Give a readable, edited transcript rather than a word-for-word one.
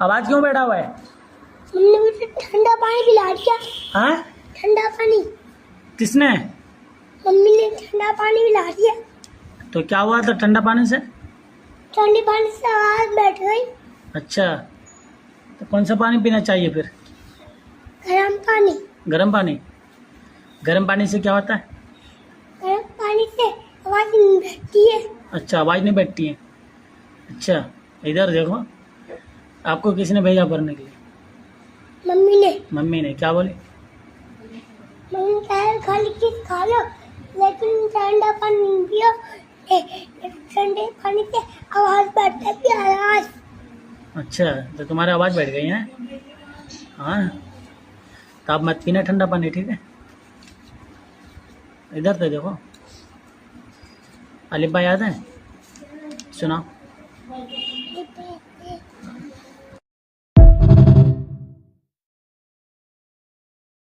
आवाज क्यों बैठा हुआ है? मम्मी ने मुझे ठंडा पानी पिला दिया। हाँ, ठंडा पानी किसने? मम्मी ने ठंडा पानी पिला दिया। तो क्या हुआ था ठंडा पानी से? ठंडे पानी से आवाज बैठ गई। अच्छा, तो कौन सा पानी पीना चाहिए फिर? गर्म पानी। गर्म पानी? गर्म पानी से क्या होता है? गर्म पानी से आवाज नहीं बैठती है। अच्छा, आवाज़ नहीं बैठती है। अच्छा, इधर देखो, आपको किसने भेजा पढ़ने के लिए? मम्मी ने। मम्मी ने क्या बोली? मम्मी ने कहा खाली चीज खा लो लेकिन ठंडा पानी नहीं पियो। ठंडे पानी से आवाज बैठती है। आवाज। अच्छा, तो तुम्हारी आवाज़ बैठ गई है। हाँ, तो आप मत पीना ठंडा पानी, ठीक है? इधर तो देखो, अलिब्बा याद है? सुनाओ।